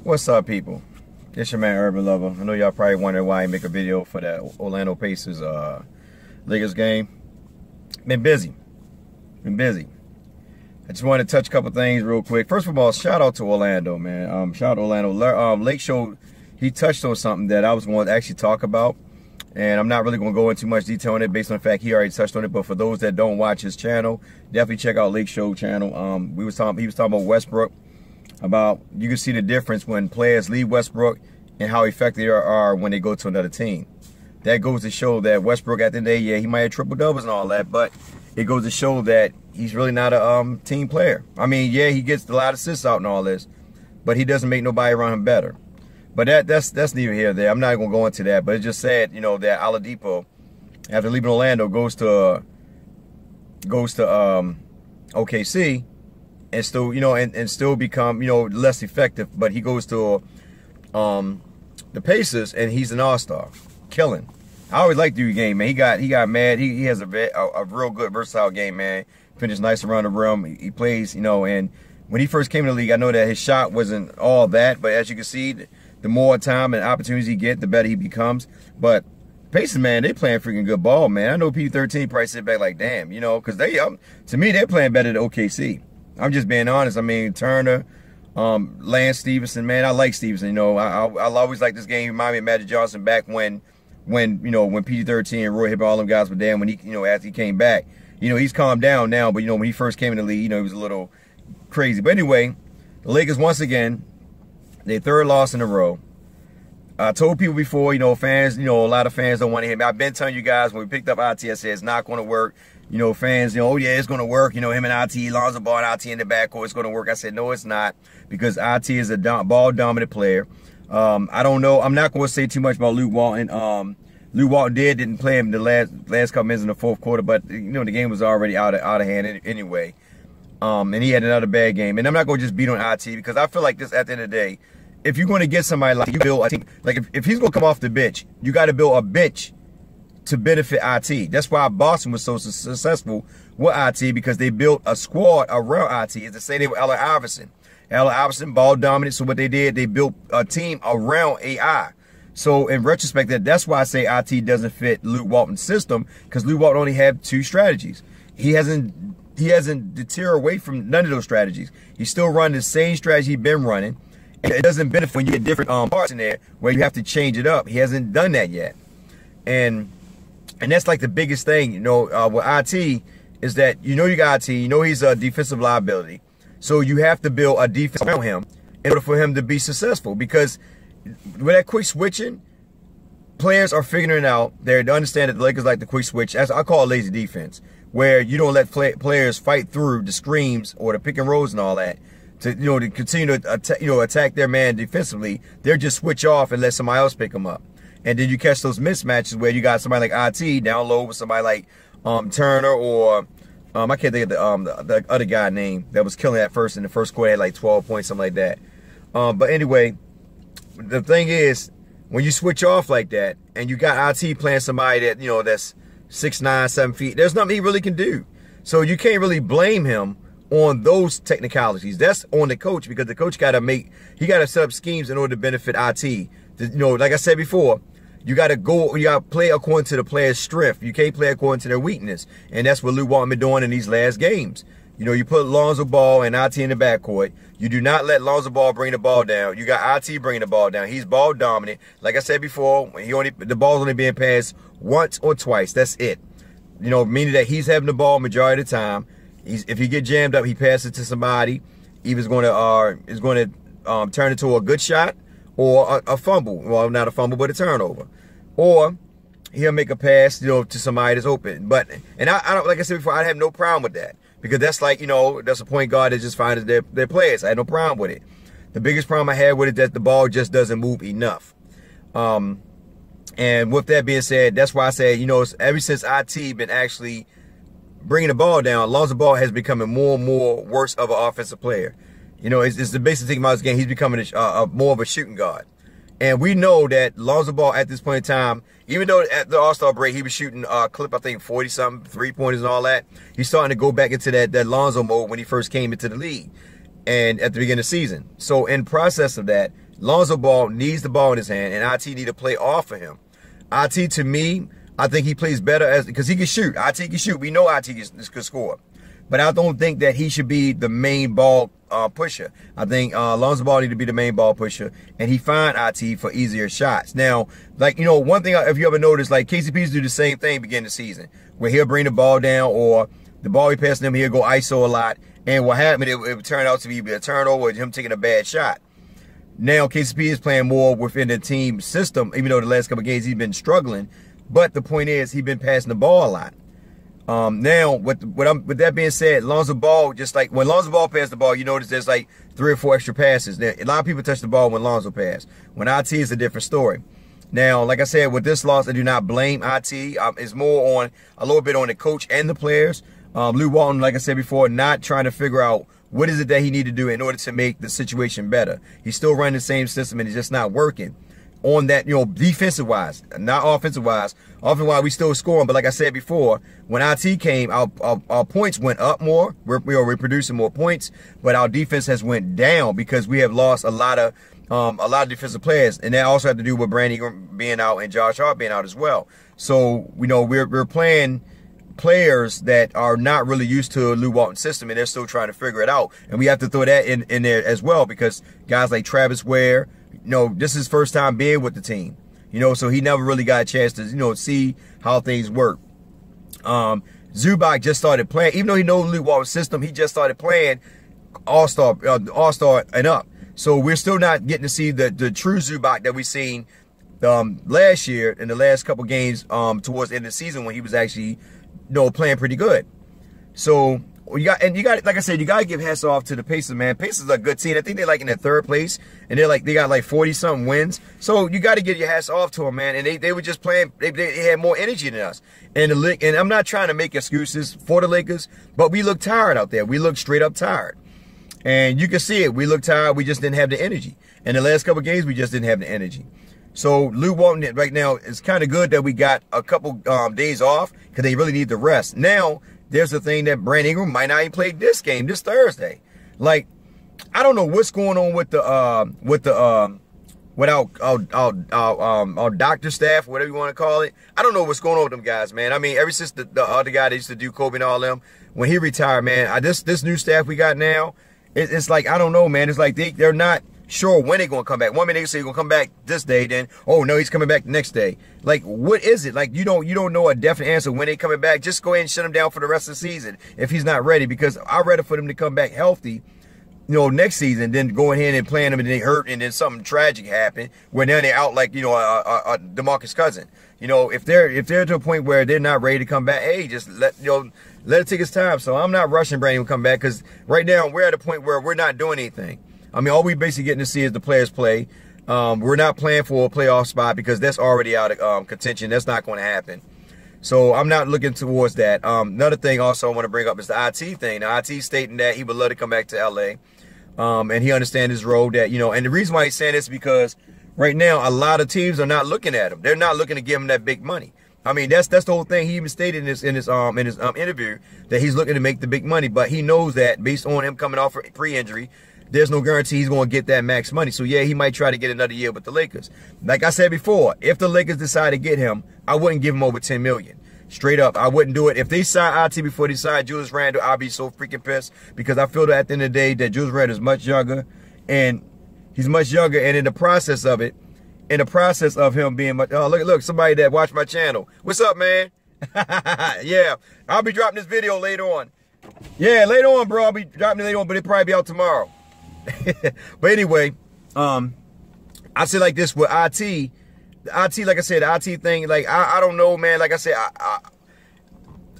What's up, people? It's your man Urban Lover. I know y'all probably wondering why I make a video for that Orlando Pacers Lakers game. Been busy. I just wanted to touch a couple things real quick. First of all, shout out to Orlando, man. Shout out to Orlando. Lake Show, he touched on something that I was going to actually talk about. And I'm not really going to go into too much detail on it based on the fact he already touched on it. But for those that don't watch his channel, definitely check out Lake Show channel. He was talking about Westbrook. About you can see the difference when players leave Westbrook and how effective they are when they go to another team. That goes to show that Westbrook at the end of the day, yeah, he might have triple doubles and all that, but it goes to show that he's really not a team player. I mean, yeah, he gets a lot of assists out and all this, but he doesn't make nobody around him better. But that's neither here nor there. I'm not gonna go into that, but it's just sad, you know, that Oladipo, after leaving Orlando, goes to OKC. And still, you know, and still become, you know, less effective. But he goes to the Pacers, and he's an all-star, killing. I always liked the game, man. He got mad. He has a real good, versatile game, man. Finished nice around the rim. He plays, you know. And when he first came to the league, I know that his shot wasn't all that. But as you can see, the more time and opportunities he get, the better he becomes. But Pacers, man, they playing freaking good ball, man. I know P13 probably sit back like, damn, you know, because they, to me, they're playing better than OKC. I'm just being honest. I mean, Turner, Lance Stevenson, man, I like Stevenson. You know, I'll always like this game. He reminded me of Magic Johnson back when you know, when PG-13 and Roy Hibbert, all them guys were there. When he, you know, after he came back, you know, he's calmed down now. But you know, when he first came in the league, you know, he was a little crazy. But anyway, the Lakers once again, their third loss in a row. I told people before, you know, fans, you know, a lot of fans don't want to hear me. I've been telling you guys when we picked up IT, I said it's not going to work. You know, fans, you know, oh yeah, it's going to work. You know, him and IT, Lonzo Ball and IT in the backcourt, it's going to work. I said, no, it's not, because IT is a ball-dominant player. I don't know. I'm not going to say too much about Luke Walton. Luke Walton didn't play him the last couple minutes in the fourth quarter, but, you know, the game was already out of hand anyway. And he had another bad game. And I'm not going to just beat on IT, because I feel like this at the end of the day, if you're going to get somebody like you build, I think, like if he's going to come off the bench, you got to build a bench to benefit IT. That's why Boston was so successful with IT, because they built a squad around IT. It's the same thing with Allen Iverson. Allen Iverson, ball dominant. So what they did, they built a team around AI. So in retrospect, that's why I say IT doesn't fit Luke Walton's system, because Luke Walton only had two strategies. He hasn't deterred away from none of those strategies. He's still running the same strategy he's been running. And it doesn't benefit when you get different parts in there where you have to change it up. He hasn't done that yet. And that's like the biggest thing, you know, with IT, is that you know you got IT, you know he's a defensive liability. So you have to build a defense around him in order for him to be successful. Because with that quick switching, players are figuring it out. They understand that the Lakers like the quick switch. As I call it, lazy defense, where you don't let players fight through the screens or the pick and rolls and all that to, you know, to continue to attack their man defensively. They're just switch off and let somebody else pick them up. And then you catch those mismatches where you got somebody like IT down low with somebody like Turner, or I can't think of the other guy name that was killing at first in the first quarter, had like 12 points, something like that. But anyway, the thing is, when you switch off like that and you got IT playing somebody that, you know, that's 6'9", 7 feet, there's nothing he really can do. So you can't really blame him on those technicalities. That's on the coach, because the coach got to set up schemes in order to benefit IT. You know, like I said before, you got to play according to the player's strength. You can't play according to their weakness. And that's what Luke Walton been doing in these last games. You know, you put Lonzo Ball and IT in the backcourt. You do not let Lonzo Ball bring the ball down. You got IT bringing the ball down. He's ball dominant. Like I said before, the ball's only being passed once or twice. That's it. You know, meaning that he's having the ball majority of the time. If he get jammed up, he passes it to somebody. Either is going to turn into a good shot or a fumble. Well, not a fumble, but a turnover. Or he'll make a pass, you know, to somebody that's open. And I don't, like I said before, I have no problem with that, because that's like, you know, that's a point guard that just finds their players. I had no problem with it. The biggest problem I had with it is that the ball just doesn't move enough. And with that being said, that's why I said, you know, ever since IT been actually bringing the ball down, Lonzo Ball has becoming more and more worse of an offensive player. You know, it's the basic thing about this game. He's becoming more of a shooting guard. And we know that Lonzo Ball at this point in time, even though at the All-Star break he was shooting clip, I think 40-something, three-pointers and all that, he's starting to go back into that Lonzo mode when he first came into the league and at the beginning of the season. So in process of that, Lonzo Ball needs the ball in his hand, and IT need to play off of him. IT, to me, I think he plays better because he can shoot. IT can shoot. We know IT can score. But I don't think that he should be the main ball pusher. I think Lonzo Ball need to be the main ball pusher, and he find IT for easier shots. Now, like, one thing, if you ever noticed, like KCPs do the same thing beginning of the season, where he'll bring the ball down, or the ball he passing him, he'll go ISO a lot, and what happened, it would turn out to be a turnover or him taking a bad shot. Now, KCP is playing more within the team system, even though the last couple of games he's been struggling. But the point is, he's been passing the ball a lot. Now, with that being said, Lonzo Ball, just like when Lonzo Ball passed the ball, you notice there's like 3 or 4 extra passes. A lot of people touch the ball when Lonzo passed. When IT is a different story. Now, like I said, with this loss, I do not blame IT. It's more on a little bit on the coach and the players. Lou Walton, like I said before, not trying to figure out what is it that he need to do in order to make the situation better. He's still running the same system, and it's just not working. On that, defensive-wise, not offensive-wise. Offensive-wise, we still scoring, but like I said before, when IT came, our points went up more. We're producing more points, but our defense has went down because we have lost a lot of defensive players, and that also had to do with Brandon Ingram being out and Josh Hart being out as well. So, we're playing players that are not really used to Lou Walton's system, and they're still trying to figure it out. And we have to throw that in there as well, because guys like Travis Ware, this is his first time being with the team, so he never really got a chance to, see how things work. Zubac just started playing, even though he knows Lou Walton's system, he just started playing All-Star and up. So we're still not getting to see the true Zubac that we seen last year in the last couple games towards the end of the season, when he was actually playing pretty good. So you got, like I said, you got to give hats off to the Pacers, man. Pacers are a good team. I think they're like in the 3rd place, and they got like 40-something wins. So you got to give your hats off to them, man. And they were just playing. They had more energy than us. And I'm not trying to make excuses for the Lakers, but we look tired out there. We look straight up tired. And you can see it. We look tired. We just didn't have the energy. In the last couple of games, we just didn't have the energy. So Lou Walton right now, it's kind of good that we got a couple days off, because they really need the rest. Now, there's the thing that Brandon Ingram might not even play this game, this Thursday. Like, I don't know what's going on with our doctor staff, whatever you want to call it. I don't know what's going on with them guys, man. I mean, ever since the other guy that used to do Kobe and all them, when he retired, man, this new staff we got now, it's like, I don't know, man. It's like they're not sure when they're going to come back. One minute they say he's going to come back this day, then, oh, no, he's coming back the next day. Like, what is it? Like, you don't know a definite answer when they're coming back. Just go ahead and shut him down for the rest of the season if he's not ready, because I'd rather for them to come back healthy, next season, than going ahead and playing them and they hurt and then something tragic happened where now they're out like, a DeMarcus Cousins. If they're to a point where they're not ready to come back, hey, just let it take its time. So I'm not rushing Brandon to come back, because right now we're at a point where we're not doing anything. I mean, all we basically getting to see is the players play. We're not playing for a playoff spot, because that's already out of contention. That's not going to happen. So I'm not looking towards that. Another thing also I want to bring up is the IT thing. The IT stating that he would love to come back to L.A. And he understands his role that, and the reason why he's saying this is because right now a lot of teams are not looking at him. They're not looking to give him that big money. I mean, that's the whole thing. He even stated in his interview that he's looking to make the big money, but he knows that based on him coming off pre-injury, there's no guarantee he's going to get that max money. So, yeah, he might try to get another year with the Lakers. Like I said before, if the Lakers decide to get him, I wouldn't give him over $10 million. Straight up, I wouldn't do it. If they sign IT before they sign Julius Randle, I'll be so freaking pissed, because I feel that at the end of the day that Julius Randle is much younger, and he's much younger, and in the process of him being much, oh, look, somebody that watched my channel. What's up, man? Yeah, I'll be dropping this video later on. Yeah, later on, bro. I'll be dropping it later on, but it'll probably be out tomorrow. But anyway, I say like this with IT. The IT, like I said, the IT thing, like, I don't know, man. Like I said,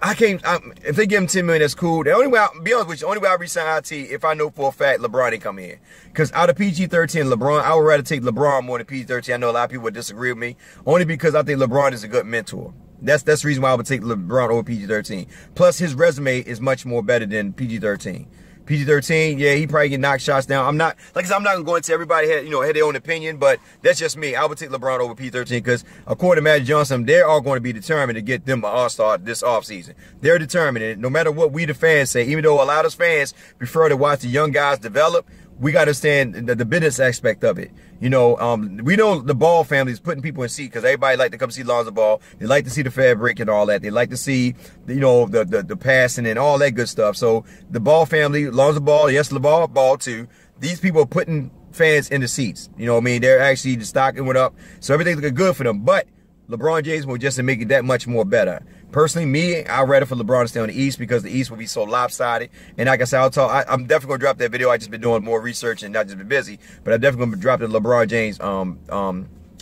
I can't, if they give him $10 million, that's cool. The only way, be honest with you, the only way I resign IT if I know for a fact LeBron ain't come here. Because out of PG-13, LeBron, I would rather take LeBron more than PG-13. I know a lot of people would disagree with me, only because I think LeBron is a good mentor. That's the reason why I would take LeBron over PG-13. Plus, his resume is much more better than PG-13. PG-13, yeah, he probably get knocked shots down. I'm not going to go into everybody had their own opinion, but that's just me. I would take LeBron over PG-13 because according to Magic Johnson, they're all going to be determined to get them an all-star this offseason. They're determined, and no matter what we the fans say, even though a lot of us fans prefer to watch the young guys develop, we got to understand the business aspect of it. You know, we know the Ball family is putting people in seat because everybody like to come see Lonzo Ball. They like to see the fabric and all that. They like to see, you know, the passing and all that good stuff. So the Ball family, Lonzo Ball, yes, LeVar Ball too. These people are putting fans in the seats. You know what I mean? They're actually, the stock went up. So everything's looking good for them. But LeBron James will just make it that much more better. Personally, me, I'd rather for LeBron to stay on the East because the East will be so lopsided. And like I said, I'm definitely going to drop that video. I just been doing more research and not just been busy. But I'm definitely going to drop the LeBron James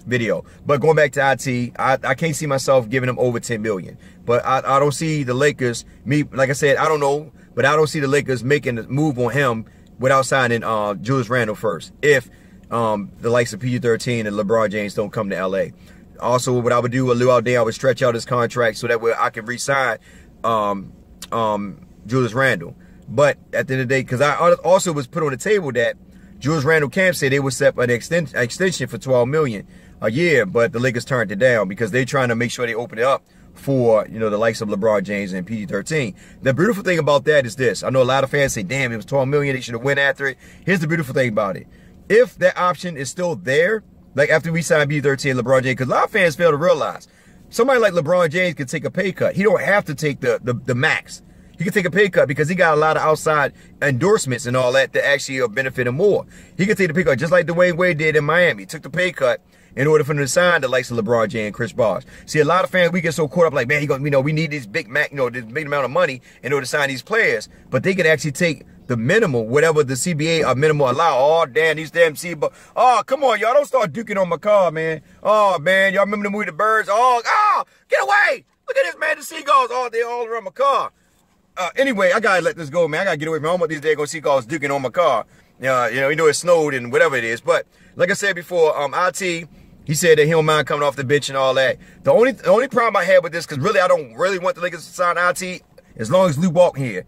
video. But going back to IT, I can't see myself giving them over $10 million. But I don't see the Lakers, like I said, I don't know. But I don't see the Lakers making a move on him without signing Julius Randle first. If the likes of PG-13 and LeBron James don't come to LA. Also, what I would do with Lou Aldea, I would stretch out his contract so that way I can re-sign Julius Randle. But at the end of the day, because I also was put on the table that Julius Randle camp said they would set an extension for $12 million a year, but the Lakers turned it down because they're trying to make sure they open it up for, you know, the likes of LeBron James and PG-13. The beautiful thing about that is this. I know a lot of fans say, damn, it was $12 million, they should have went after it. Here's the beautiful thing about it. If that option is still there, like after we signed PG-13 LeBron James, because a lot of fans fail to realize somebody like LeBron James could take a pay cut. He don't have to take the max. He can take a pay cut because he got a lot of outside endorsements and all that actually benefit him more. He can take the pay cut just like Dwayne Wade did in Miami. He took the pay cut in order for him to sign the likes of LeBron James and Chris Bosh. See, a lot of fans, we get so caught up like, man, we need this big this big amount of money in order to sign these players. But they could actually take the minimal, whatever the CBA or minimal allow. Oh, damn, these damn CBA. Oh, come on, y'all. Don't start duking on my car, man. Oh, man, y'all remember the movie The Birds? Oh, get away. Look at this, man. The seagulls, they all around my car. Anyway, I got to let this go, man. I got to get away from home with these daggone seagulls duking on my car. You know, it snowed and whatever it is. But like I said before, IT, he said that he don't mind coming off the bench and all that. The only problem I had with this, because really I don't really want the Lakers to sign IT as long as Lew Walton here.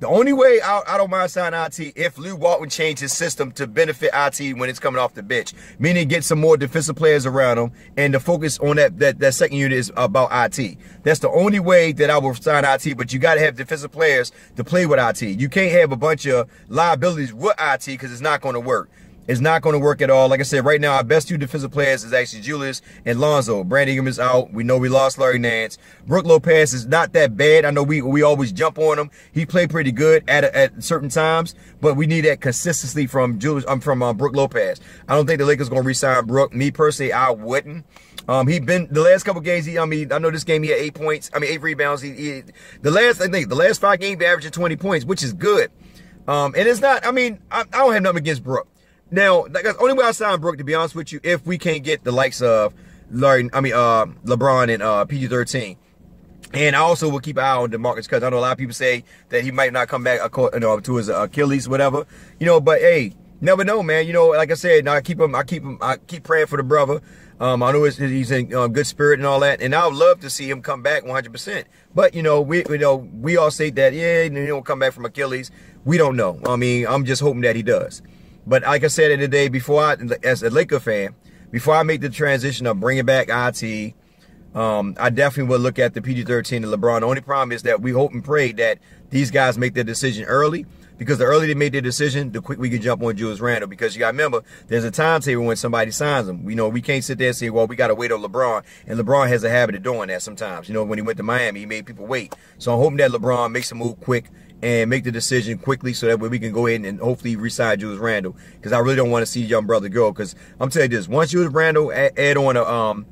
The only way I don't mind signing IT if Lew Walton changed his system to benefit IT when it's coming off the bench. Meaning get some more defensive players around him and the focus on that second unit is about IT. That's the only way that I will sign IT, but you got to have defensive players to play with IT. You can't have a bunch of liabilities with IT because it's not going to work. It's not going to work at all. Like I said, right now, our best two defensive players is actually Julius and Lonzo. Brandon Ingram is out. We know we lost Larry Nance. Brook Lopez is not that bad. I know we always jump on him. He played pretty good at certain times, but we need that consistency from Brook Lopez. I don't think the Lakers going to re-sign Brook. Me personally, I wouldn't. He been the last couple games. I know this game he had 8 points. 8 rebounds. The last 5 games he averaging 20 points, which is good. And it's not. I don't have nothing against Brook. Now, the only way I sign Brook, to be honest with you, if we can't get the likes of LeBron and PG-13. And I also will keep an eye on DeMarcus because I know a lot of people say that he might not come back to his Achilles, whatever. But hey, never know, man. Like I said, I keep praying for the brother. I know he's in good spirit and all that, and I would love to see him come back 100%. But we all say that he don't come back from Achilles. We don't know. I'm just hoping that he does. But like I said in the day before, as a Laker fan, before I make the transition of bringing back IT, I definitely will look at the PG-13 and LeBron. The only problem is that we hope and pray that these guys make their decision early, because the earlier they make their decision, the quicker we can jump on Julius Randle. Because you got to remember, there's a timetable when somebody signs them. We can't sit there and say, well, we got to wait on LeBron. And LeBron has a habit of doing that sometimes. When he went to Miami, he made people wait. So I'm hoping that LeBron makes a move quick and make the decision quickly so that way we can go ahead and hopefully re-sign Julius Randle. Because I really don't want to see young brother go. Because I'm telling you this, once Julius Randle add on a,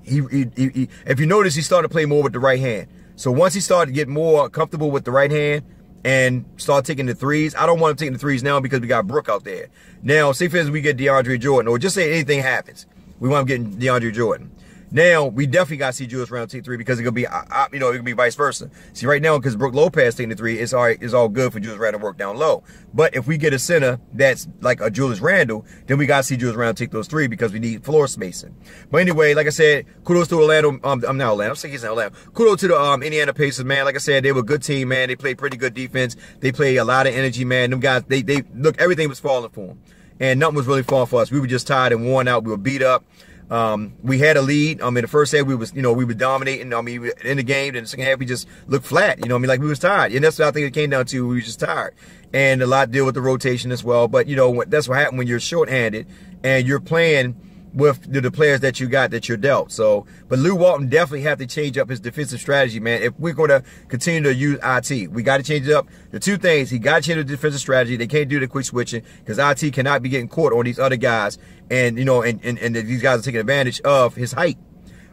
if you notice, he started to play more with the right hand. So once he started to get more comfortable with the right hand and start taking the threes, I don't want him taking the threes now because we got Brook out there. Now, say for instance we get DeAndre Jordan, or just say anything happens, we want him getting DeAndre Jordan. Now, we definitely got to see Julius Randle take 3 because it could be, it could be vice versa. See, right now, because Brook Lopez taking the 3, it's all good for Julius Randle to work down low. But if we get a center that's like a Julius Randle, then we got to see Julius Randle take those 3 because we need floor spacing. But anyway, like I said, kudos to Orlando. I'm not Orlando. I'm saying he's in Orlando. Kudos to the Indiana Pacers, man. Like I said, they were a good team, man. They played pretty good defense. They played a lot of energy, man. Them guys, look, everything was falling for them. And nothing was really falling for us. We were just tired and worn out. We were beat up. We had a lead. I mean, the first half we were dominating. I mean, in the game. Then the second half we just looked flat. You know what I mean? Like we was tired. And that's what I think it came down to. We were just tired. And a lot deal with the rotation as well. But, that's what happened when you're shorthanded and you're playing with the players that you got, that you're dealt. So, but Lou Walton definitely have to change up his defensive strategy, man. If we're going to continue to use IT, we got to change it up. The two things, he got to change the defensive strategy. They can't do the quick switching because IT cannot be getting caught on these other guys. And, and these guys are taking advantage of his height.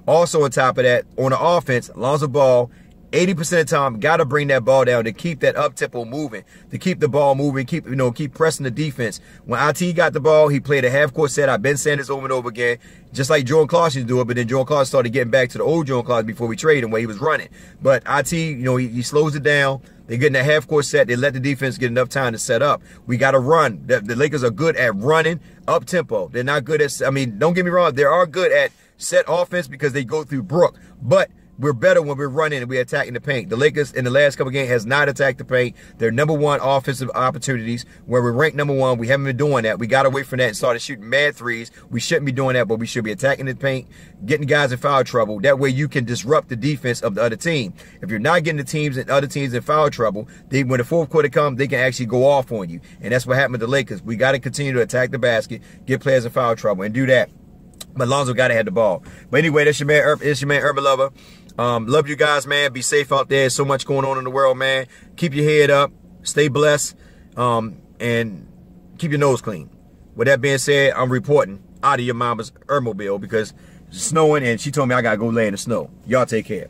Also on top of that, on the offense, Lonzo Ball, 80% of the time, got to bring that ball down to keep that up tempo moving, to keep the ball moving, keep pressing the defense. When IT got the ball, he played a half-court set. I've been saying this over and over again, just like Jordan Clarkson used to do it, but then Jordan Clarkson started getting back to the old Jordan Clarkson before we traded him, where he was running. But IT, he slows it down. They get in that half-court set. They let the defense get enough time to set up. We got to run. The Lakers are good at running up tempo. They're not good at, don't get me wrong, they are good at set offense because they go through Brook, but we're better when we're running and we're attacking the paint. The Lakers in the last couple of games has not attacked the paint. They're #1 offensive opportunities where we're ranked #1. We haven't been doing that. We got away from that and started shooting mad threes. We shouldn't be doing that, but we should be attacking the paint, getting guys in foul trouble. That way you can disrupt the defense of the other team. If you're not getting the other teams in foul trouble, when the fourth quarter comes, they can actually go off on you. And that's what happened with the Lakers. We got to continue to attack the basket, get players in foul trouble, and do that. But Lonzo got to have the ball. But anyway, that's your man, Urban Lover. Love you guys, man. Be safe out there. So much going on in the world, man. Keep your head up. Stay blessed. And keep your nose clean. With that being said, I'm reporting out of your mama's Urmobile because it's snowing and she told me I got to go lay in the snow. Y'all take care.